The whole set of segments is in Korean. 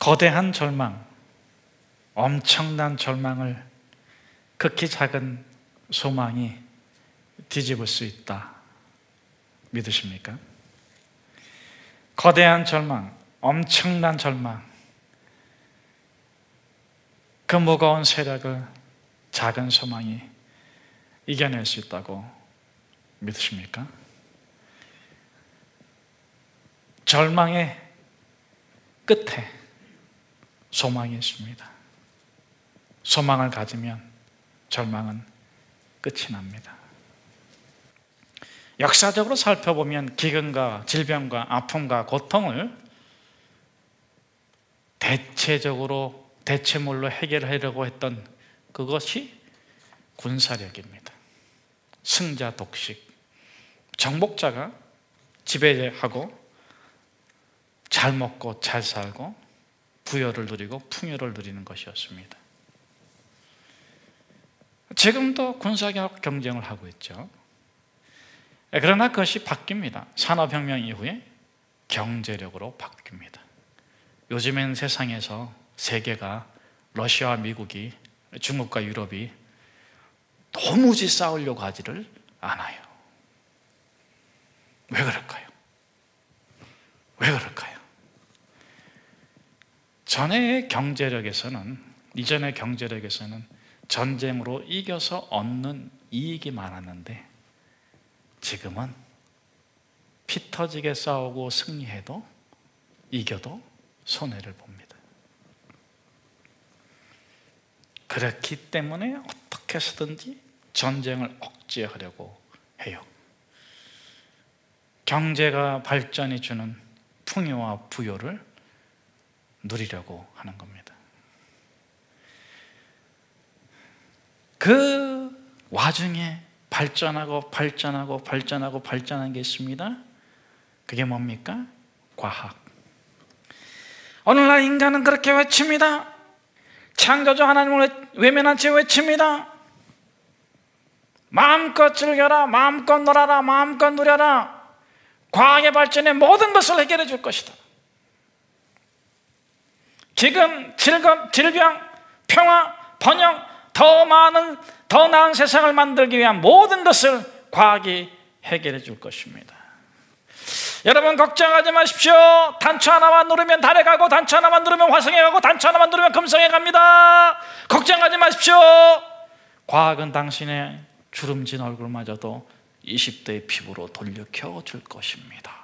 거대한 절망, 엄청난 절망을 극히 작은 소망이 뒤집을 수 있다. 믿으십니까? 거대한 절망, 엄청난 절망, 그 무거운 세력을 작은 소망이 이겨낼 수 있다고 믿으십니까? 절망의 끝에 소망이 있습니다. 소망을 가지면 절망은 끝이 납니다. 역사적으로 살펴보면 기근과 질병과 아픔과 고통을 대체물로 해결하려고 했던 그것이 군사력입니다. 승자 독식, 정복자가 지배하고 잘 먹고 잘 살고 부여를 누리고 풍요를 누리는 것이었습니다. 지금도 군사력 경쟁을 하고 있죠. 그러나 그것이 바뀝니다. 산업혁명 이후에 경제력으로 바뀝니다. 요즘엔 세상에서 세계가 러시아와 미국이 중국과 유럽이 도무지 싸우려고 하지를 않아요. 왜 그럴까요? 왜 그럴까요? 이전의 경제력에서는 전쟁으로 이겨서 얻는 이익이 많았는데 지금은 피 터지게 싸우고 승리해도 이겨도 손해를 봅니다. 그렇기 때문에 어떻게 해서든지 전쟁을 억제하려고 해요. 경제가 발전이 주는 풍요와 부요를 누리려고 하는 겁니다. 그 와중에 발전한 게 있습니다. 그게 뭡니까? 과학. 오늘날 인간은 그렇게 외칩니다. 창조주 하나님을 외면한 채 외칩니다. 마음껏 즐겨라, 마음껏 놀아라, 마음껏 누려라. 과학의 발전에 모든 것을 해결해 줄 것이다. 기근, 질병, 평화, 번영, 더 나은 세상을 만들기 위한 모든 것을 과학이 해결해 줄 것입니다. 여러분 걱정하지 마십시오. 단추 하나만 누르면 달에 가고, 단추 하나만 누르면 화성에 가고, 단추 하나만 누르면 금성에 갑니다. 걱정하지 마십시오. 과학은 당신의 주름진 얼굴마저도 20대의 피부로 돌려켜 줄 것입니다.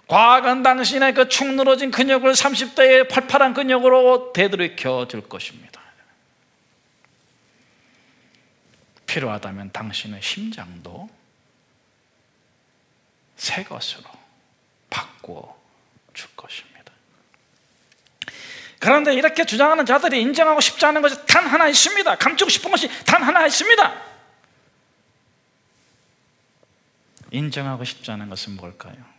과학은 당신의 그 축 늘어진 근육을 30대의 팔팔한 근육으로 되돌이켜 줄 것입니다. 필요하다면 당신의 심장도 새 것으로 바꾸어 줄 것입니다. 그런데 이렇게 주장하는 자들이 인정하고 싶지 않은 것이 단 하나 있습니다. 감추고 싶은 것이 단 하나 있습니다. 인정하고 싶지 않은 것은 뭘까요?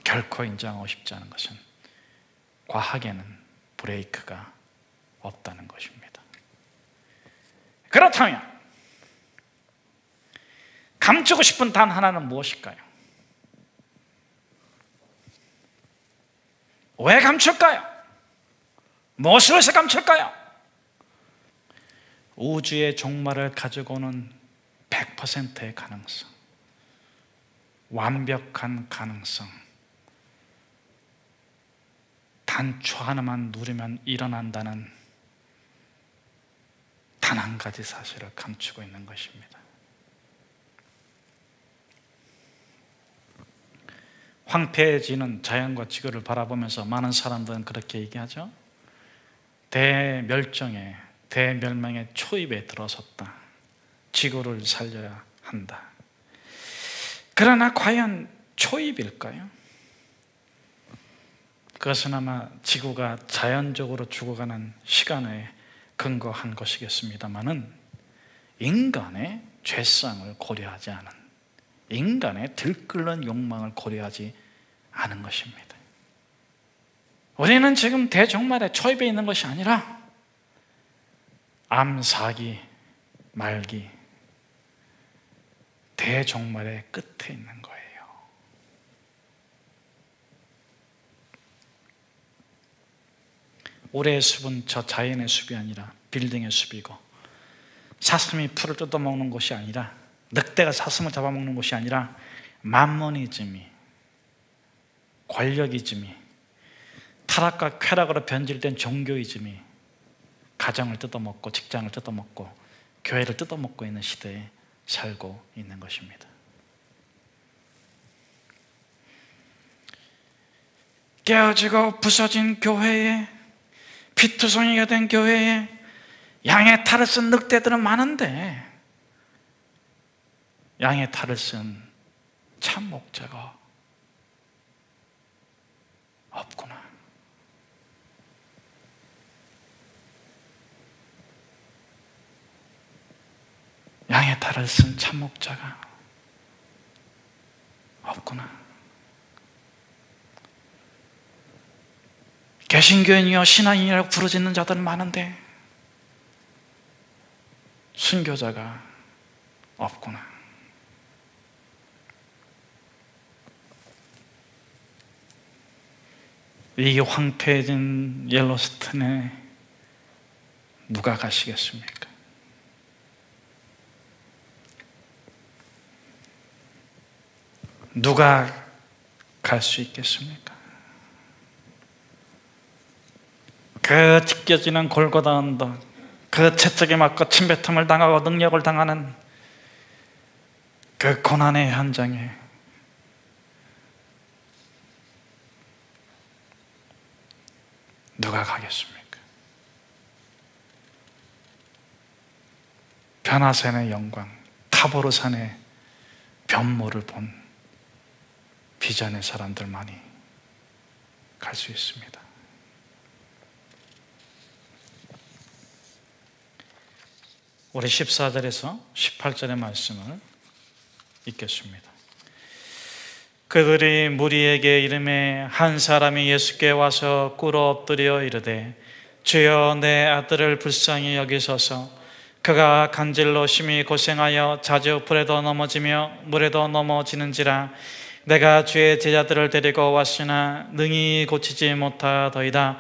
결코 인정하고 싶지 않은 것은 과학에는 브레이크가 없다는 것입니다. 그렇다면 감추고 싶은 단 하나는 무엇일까요? 왜 감출까요? 무엇을 위해서 감출까요? 우주의 종말을 가지고는 100%의 가능성, 완벽한 가능성, 단추 하나만 누르면 일어난다는 단 한 가지 사실을 감추고 있는 것입니다. 황폐해지는 자연과 지구를 바라보면서 많은 사람들은 그렇게 얘기하죠. 대멸망의 초입에 들어섰다. 지구를 살려야 한다. 그러나 과연 초입일까요? 그것은 아마 지구가 자연적으로 죽어가는 시간에 근거한 것이겠습니다마는 인간의 죄성을 고려하지 않은, 인간의 들끓는 욕망을 고려하지 않은 것입니다. 우리는 지금 대종말의 초입에 있는 것이 아니라 암사기, 말기, 대종말의 끝에 있는 거예요. 올해의 숲은 저 자연의 숲이 아니라 빌딩의 숲이고, 사슴이 풀을 뜯어먹는 곳이 아니라, 늑대가 사슴을 잡아먹는 곳이 아니라 만모니즘이, 권력이즘이, 타락과 쾌락으로 변질된 종교이즘이 가정을 뜯어먹고 직장을 뜯어먹고 교회를 뜯어먹고 있는 시대에 살고 있는 것입니다. 깨어지고 부서진 교회에, 피투성이가 된 교회에 양의 탈을 쓴 늑대들은 많은데 양의 탈을 쓴 참 목자가 없구나. 양의 탈을 쓴 참 목자가 없구나. 개신교인이여 신앙인이라고 부르짖는 자들은 많은데 순교자가 없구나. 이 황폐해진 옐로스톤에 누가 가시겠습니까? 누가 갈 수 있겠습니까? 그 찢겨지는 골고다 언덕, 그 채찍에 맞고 침뱉음을 당하고 능력을 당하는 그 고난의 현장에 누가 가겠습니까? 변화산의 영광, 타보르산의 변모를 본 비전의 사람들만이 갈 수 있습니다. 우리 14절에서 18절의 말씀을 읽겠습니다. 그들이 무리에게 이르매 한 사람이 예수께 와서 꿇어 엎드려 이르되 주여 내 아들을 불쌍히 여기소서. 그가 간질로 심히 고생하여 자주 불에도 넘어지며 물에도 넘어지는지라. 내가 주의 제자들을 데리고 왔으나 능히 고치지 못하더이다.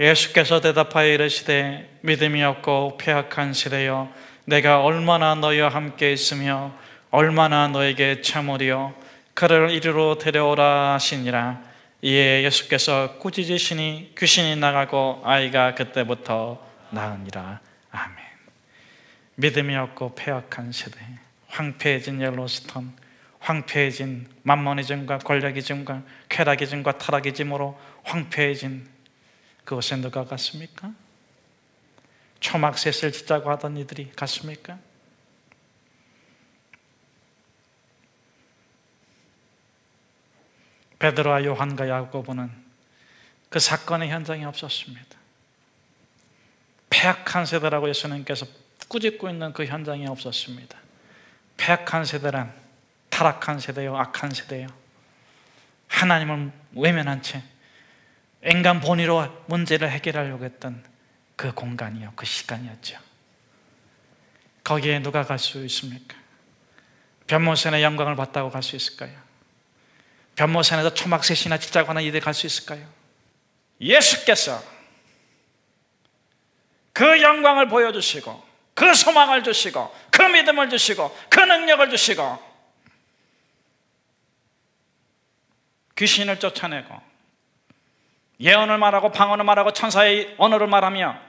예수께서 대답하여 이르시되 믿음이 없고 폐악한 세대여, 내가 얼마나 너희와 함께 있으며 얼마나 너에게 참으리요. 그를 이리로 데려오라 하시니라. 이에 예수께서 꾸짖으시니 귀신이 나가고 아이가 그때부터 나으니라. 아멘. 믿음이 없고 폐악한 세대, 황폐해진 옐로스톤, 황폐해진 만모니즘과 권력이즘과 쾌락이즘과 타락이즘으로 황폐해진 그곳에 누가 갔습니까? 초막셋을 짓자고 하던 이들이 갔습니까? 베드로와 요한과 야고보는 그 사건의 현장에 없었습니다. 폐악한 세대라고 예수님께서 꾸짖고 있는 그 현장에 없었습니다. 폐악한 세대란 타락한 세대요, 악한 세대요, 하나님을 외면한 채 인간 본의로 문제를 해결하려고 했던 그 공간이요, 그 시간이었죠. 거기에 누가 갈 수 있습니까? 변모산의 영광을 받다고 갈 수 있을까요? 변모산에서 초막셋이나 짓자고 하는 이들이 갈 수 있을까요? 예수께서 그 영광을 보여주시고 그 소망을 주시고 그 믿음을 주시고 그 능력을 주시고 귀신을 쫓아내고 예언을 말하고 방언을 말하고 천사의 언어를 말하며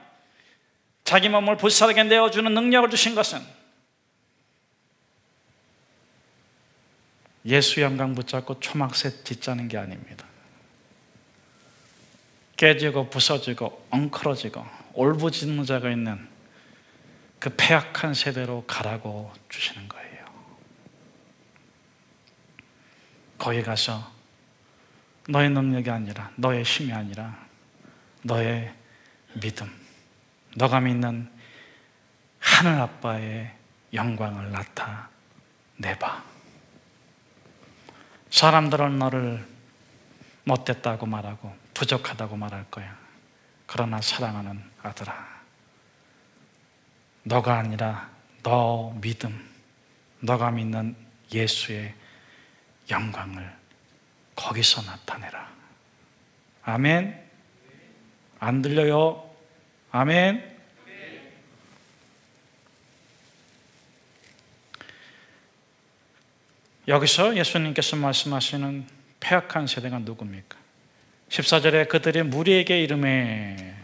자기 몸을 불사르게 내어주는 능력을 주신 것은 예수 영광 붙잡고 초막셋 짓자는 게 아닙니다. 깨지고 부서지고 엉클어지고 올부짖는 자가 있는 그 폐악한 세대로 가라고 주시는 거예요. 거기 가서 너의 능력이 아니라, 너의 힘이 아니라 너의 믿음, 너가 믿는 하늘 아빠의 영광을 나타내봐. 사람들은 너를 못됐다고 말하고 부족하다고 말할 거야. 그러나 사랑하는 아들아, 너가 아니라 너 믿음, 너가 믿는 예수의 영광을 거기서 나타내라. 아멘. 안 들려요? 아멘. 여기서 예수님께서 말씀하시는 패역한 세대가 누굽니까? 14절에 그들이 무리에게 이름에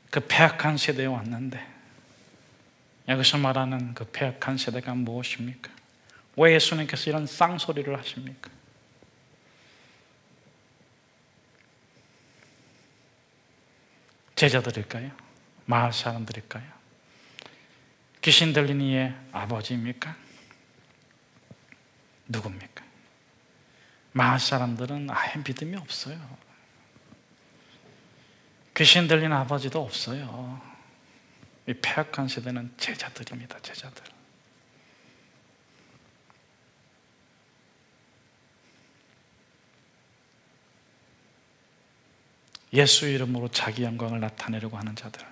그 패역한 세대에 왔는데, 여기서 말하는 그 패역한 세대가 무엇입니까? 왜 예수님께서 이런 쌍소리를 하십니까? 제자들일까요? 마을 사람들일까요? 귀신 들린 이의 아버지입니까? 누굽니까? 마을 사람들은 아예 믿음이 없어요. 귀신 들린 아버지도 없어요. 이 패역한 세대는 제자들입니다. 제자들. 예수 이름으로 자기 영광을 나타내려고 하는 자들.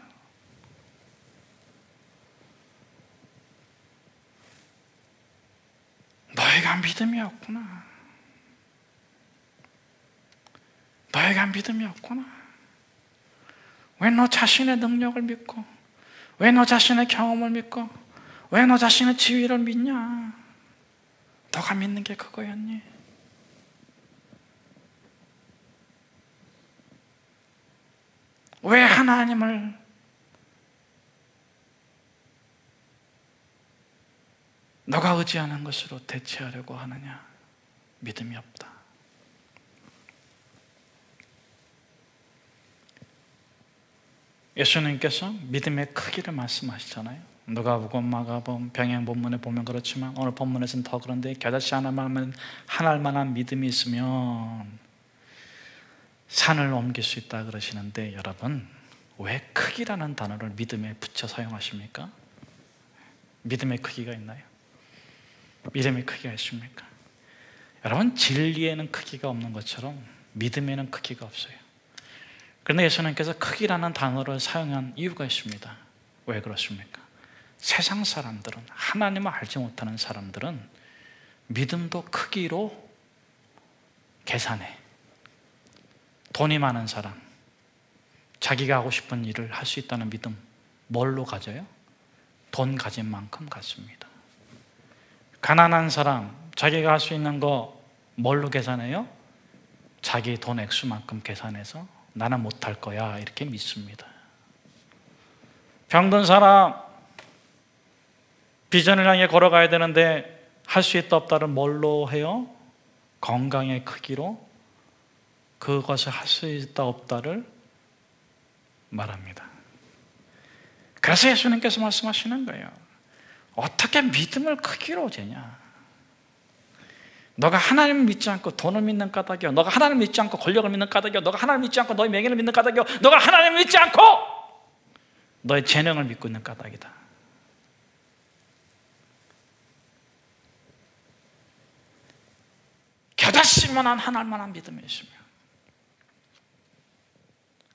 너희가 믿음이 없구나. 너희가 믿음이 없구나. 왜 너 자신의 능력을 믿고, 왜 너 자신의 경험을 믿고, 왜 너 자신의 지위를 믿냐? 너가 믿는 게 그거였니? 왜 하나님을 너가 의지하는 것으로 대체하려고 하느냐? 믿음이 없다. 예수님께서 믿음의 크기를 말씀하시잖아요. 누가복음, 마가복음, 병행 본문에 보면 그렇지만 오늘 본문에서는 더 그런데, 겨자씨 하나만 할 만한 믿음이 있으면 산을 옮길 수 있다 그러시는데, 여러분 왜 크기라는 단어를 믿음에 붙여 사용하십니까? 믿음의 크기가 있나요? 믿음의 크기가 있습니까? 여러분, 진리에는 크기가 없는 것처럼 믿음에는 크기가 없어요. 그런데 예수님께서 크기라는 단어를 사용한 이유가 있습니다. 왜 그렇습니까? 세상 사람들은, 하나님을 알지 못하는 사람들은 믿음도 크기로 계산해. 돈이 많은 사람, 자기가 하고 싶은 일을 할 수 있다는 믿음 뭘로 가져요? 돈 가진 만큼 갖습니다. 가난한 사람, 자기가 할 수 있는 거 뭘로 계산해요? 자기 돈 액수만큼 계산해서 나는 못할 거야 이렇게 믿습니다. 병든 사람, 비전을 향해 걸어가야 되는데 할 수 있다 없다를 뭘로 해요? 건강의 크기로 그것을 할 수 있다 없다를 말합니다. 그래서 예수님께서 말씀하시는 거예요. 어떻게 믿음을 크기로 재냐? 너가 하나님을 믿지 않고 돈을 믿는 까닭이요, 너가 하나님을 믿지 않고 권력을 믿는 까닭이요, 너가 하나님을 믿지 않고 너의 명예를 믿는 까닭이요, 너가 하나님을 믿지 않고 너의 재능을 믿고 있는 까닭이다. 겨자씨만한 하나님만한 믿음이 있으면,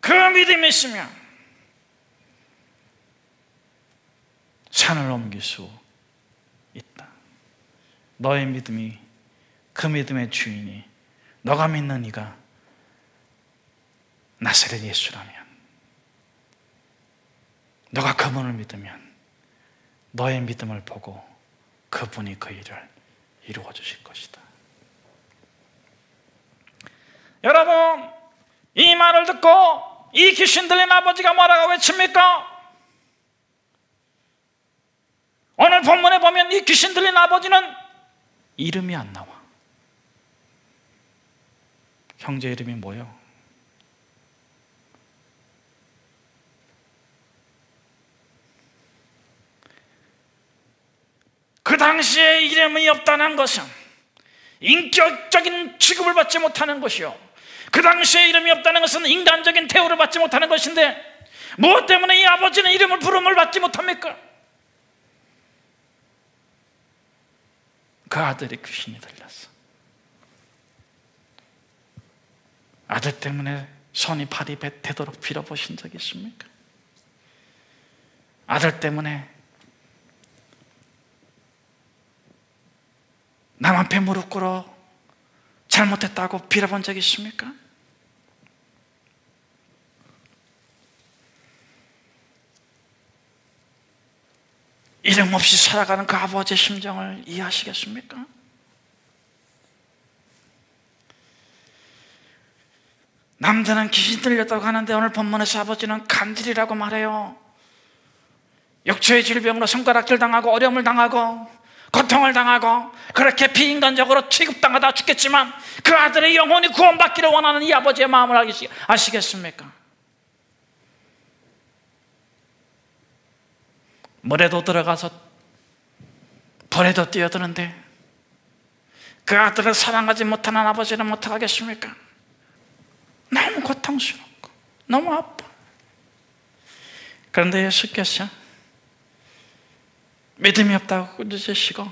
그 믿음이 있으면 산을 옮길 수 있다. 너의 믿음이, 그 믿음의 주인이, 너가 믿는 이가 나사렛 예수라면, 너가 그분을 믿으면 너의 믿음을 보고 그분이 그 일을 이루어 주실 것이다. 여러분, 이 말을 듣고 이 귀신 들린 아버지가 뭐라고 외칩니까? 오늘 본문에 보면 이 귀신 들린 아버지는 이름이 안 나와. 형제 이름이 뭐예요? 그 당시에 이름이 없다는 것은 인격적인 취급을 받지 못하는 것이요, 그 당시에 이름이 없다는 것은 인간적인 대우를 받지 못하는 것인데, 무엇 때문에 이 아버지는 이름을 부름을 받지 못합니까? 그 아들이 귀신이 들렸어. 아들 때문에 손이 발이 되도록 빌어보신 적이 있습니까? 아들 때문에 남 앞에 무릎 꿇어 잘못했다고 빌어본 적이 있습니까? 이름 없이 살아가는 그 아버지의 심정을 이해하시겠습니까? 남들은 귀신 들렸다고 하는데 오늘 본문에서 아버지는 간질이라고 말해요. 역초의 질병으로 손가락질 당하고 어려움을 당하고 고통을 당하고 그렇게 비인간적으로 취급당하다 죽겠지만 그 아들의 영혼이 구원받기를 원하는 이 아버지의 마음을 아시겠습니까? 물에도 들어가서 불에도 뛰어드는데 그 아들을 사랑하지 못하는 아버지는 어떡하겠습니까? 너무 고통스럽고 너무 아파. 그런데 예수께서 믿음이 없다고 꾸짖으시고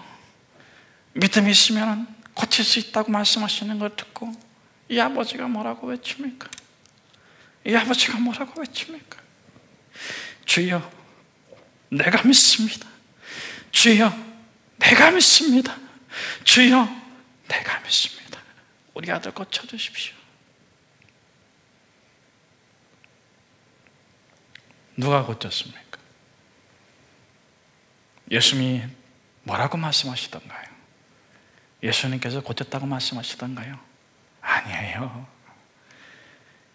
믿음이 있으면 고칠 수 있다고 말씀하시는 걸 듣고 이 아버지가 뭐라고 외칩니까? 이 아버지가 뭐라고 외칩니까? 주여, 내가 믿습니다. 주여, 내가 믿습니다. 주여, 내가 믿습니다. 우리 아들 고쳐주십시오. 누가 고쳤습니까? 예수님이 뭐라고 말씀하시던가요? 예수님께서 고쳤다고 말씀하시던가요? 아니에요.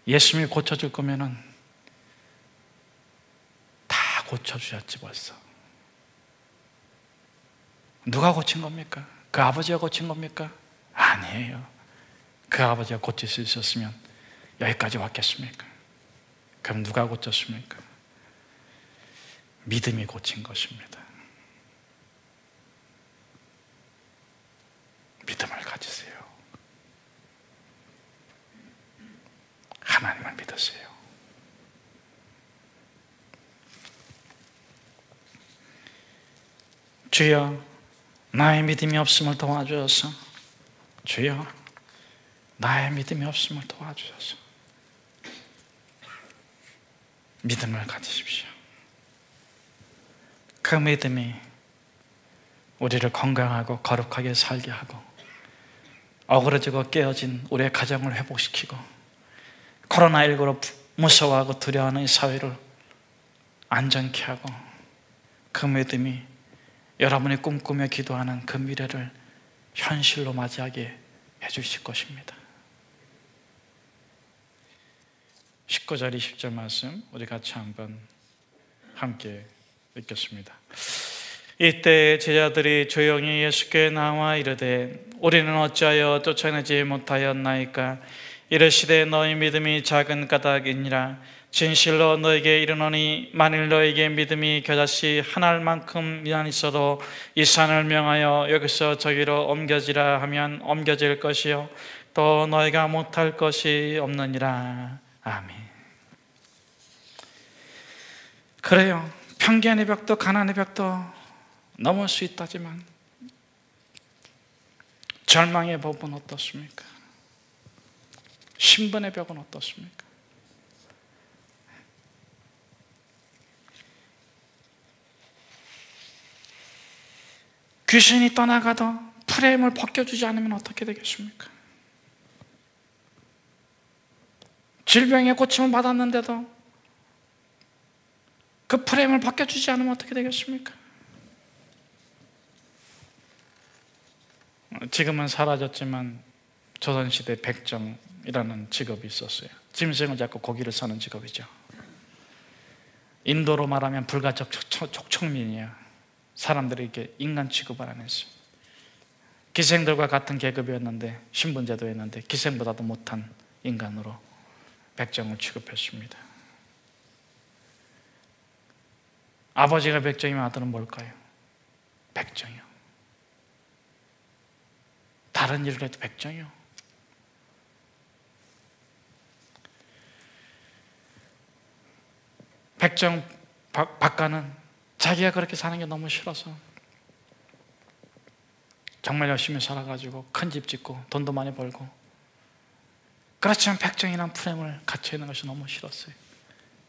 예수님이 고쳐줄 거면은 다 고쳐주셨지 벌써. 누가 고친 겁니까? 그 아버지가 고친 겁니까? 아니에요. 그 아버지가 고칠 수 있었으면 여기까지 왔겠습니까? 그럼 누가 고쳤습니까? 믿음이 고친 것입니다. 믿음을 가지세요. 하나님을 믿으세요. 주여, 나의 믿음이 없음을 도와주셔서, 주여, 나의 믿음이 없음을 도와주셔서 믿음을 가지십시오. 그 믿음이 우리를 건강하고 거룩하게 살게 하고 어그러지고 깨어진 우리의 가정을 회복시키고 코로나19로 무서워하고 두려워하는 이 사회를 안전케 하고 그 믿음이 여러분이 꿈꾸며 기도하는 그 미래를 현실로 맞이하게 해주실 것입니다. 19절 20절 말씀 우리 같이 한번 함께 읽겠습니다. 이때 제자들이 조용히 예수께 나와 이르되 우리는 어찌하여 쫓아내지 못하였나이까? 이르시되 너희 믿음이 작은 까닭이니라. 진실로 너에게 이르노니 만일 너에게 믿음이 겨자씨 한 알만큼만 있어도 이 산을 명하여 여기서 저기로 옮겨지라 하면 옮겨질 것이요 또 너희가 못할 것이 없느니라. 아멘. 그래요. 편견의 벽도 가난의 벽도 넘을 수 있다지만 절망의 법은 어떻습니까? 신분의 벽은 어떻습니까? 귀신이 떠나가도 프레임을 벗겨주지 않으면 어떻게 되겠습니까? 질병의 고침을 받았는데도 그 프레임을 벗겨주지 않으면 어떻게 되겠습니까? 지금은 사라졌지만 조선시대 백정이라는 직업이 있었어요. 짐승을 잡고 고기를 사는 직업이죠. 인도로 말하면 불가적 촉청민이에요. 사람들이 이렇게 인간 취급을 안 했어요. 기생들과 같은 계급이었는데 신분제도였는데 기생보다도 못한 인간으로 백정을 취급했습니다. 아버지가 백정이면 아들은 뭘까요? 백정이요. 다른 일을 해도 백정이요. 백정 박가는 자기가 그렇게 사는 게 너무 싫어서 정말 열심히 살아가지고 큰 집 짓고 돈도 많이 벌고, 그렇지만 백정이란 프레임을 갇혀 있는 것이 너무 싫었어요.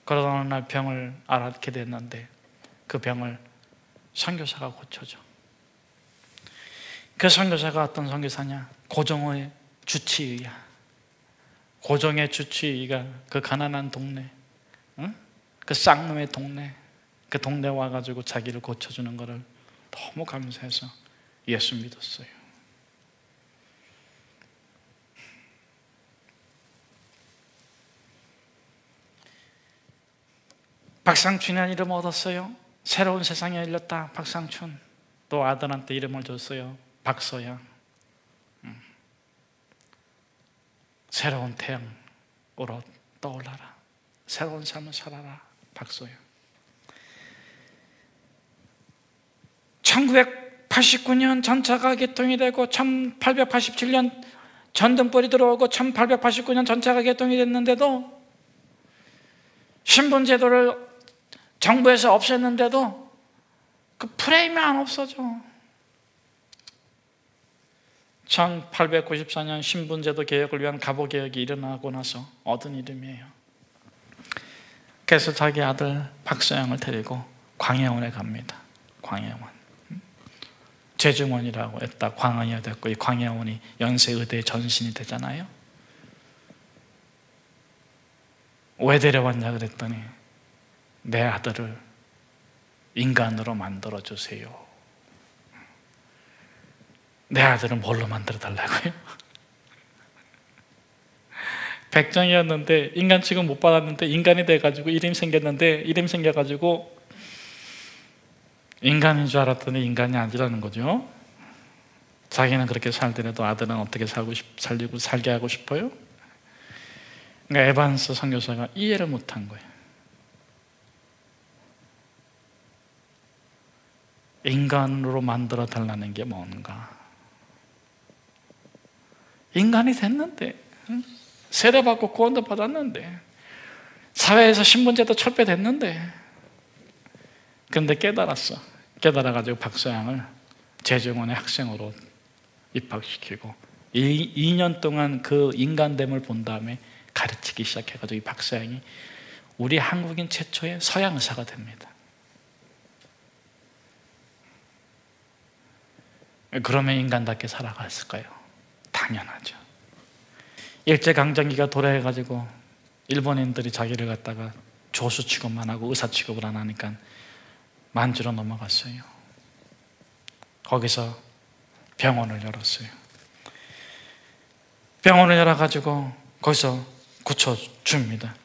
그러다 어느 날 병을 앓게 됐는데 그 병을 선교사가 고쳐줘. 그 선교사가 어떤 선교사냐? 고종의 주치의야. 고종의 주치의가 그 가난한 동네, 그 쌍놈의 동네, 그 그 동네 와가지고 자기를 고쳐주는 것을 너무 감사해서 예수 믿었어요. 박상춘이라는 이름 얻었어요. 새로운 세상에 열렸다. 박상춘. 또 아들한테 이름을 줬어요. 박서양. 새로운 태양으로 떠올라라. 새로운 삶을 살아라. 박서양. 1989년 전차가 개통이 되고 1887년 전등불이 들어오고 1889년 전차가 개통이 됐는데도 신분제도를 정부에서 없앴는데도 그 프레임이 안 없어져. 1894년 신분제도 개혁을 위한 갑오개혁이 일어나고 나서 얻은 이름이에요. 그래서 자기 아들 박서양을 데리고 광해원에 갑니다. 광해원. 제중원이라고 했다 광원이 됐고, 이 광해원이 연세의대 전신이 되잖아요. 왜 데려왔냐 그랬더니 내 아들을 인간으로 만들어주세요. 내 아들은 뭘로 만들어 달라고요? 백정이었는데 인간 취급 못 받았는데 인간이 돼가지고 이름 생겨가지고 인간인 줄 알았더니 인간이 아니라는 거죠. 자기는 그렇게 살더라도 아들은 어떻게 살게 하고 싶어요? 그러니까 에반스 선교사가 이해를 못한 거예요. 인간으로 만들어 달라는 게 뭔가? 인간이 됐는데, 세례받고 구원도 받았는데, 사회에서 신분제도 철폐됐는데, 근데 깨달아가지고 박서양을 제중원의 학생으로 입학시키고 2년 동안 그 인간됨을 본 다음에 가르치기 시작해가지고 이 박서양이 우리 한국인 최초의 서양 의사가 됩니다. 그러면 인간답게 살아갔을까요? 당연하죠. 일제강점기가 도래해가지고 일본인들이 자기를 갖다가 조수 취급만 하고 의사 취급을 안 하니까 만주로 넘어갔어요. 거기서 병원을 열었어요. 병원을 열어가지고 거기서 고쳐줍니다.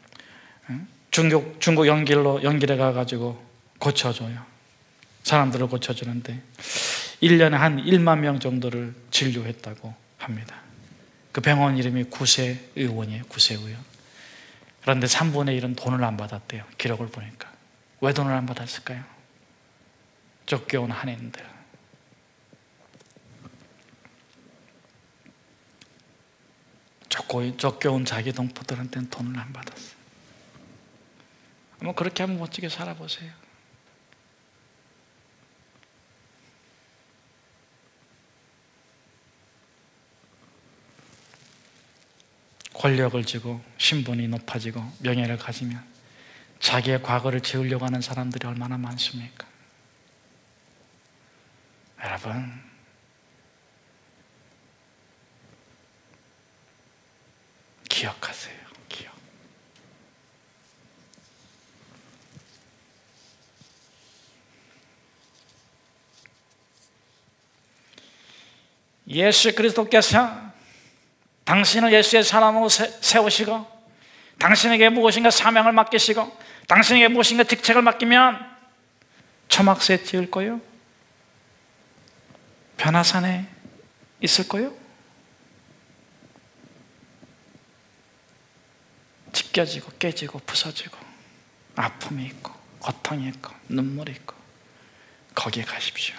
중국 연길에 가가지고 고쳐줘요. 사람들을 고쳐주는데 1년에 한 1만 명 정도를 진료했다고 합니다. 그 병원 이름이 구세의원이에요. 구세의원. 그런데 3분의 1은 돈을 안 받았대요. 기록을 보니까. 왜 돈을 안 받았을까요? 쫓겨온 한인들. 쫓겨온 자기 동포들한테는 돈을 안 받았어요. 한번 그렇게 한번 멋지게 살아보세요. 권력을 쥐고 신분이 높아지고 명예를 가지면 자기의 과거를 지우려고 하는 사람들이 얼마나 많습니까? 여러분, 기억하세요. 기억. 예수 그리스도께서 당신을 예수의 사람으로 세우시고 당신에게 무엇인가 사명을 맡기시고 당신에게 무엇인가 직책을 맡기면 초막새에 찍을 거요? 변화산에 있을 거요? 찢겨지고 깨지고 부서지고 아픔이 있고 고통이 있고 눈물이 있고 거기에 가십시오.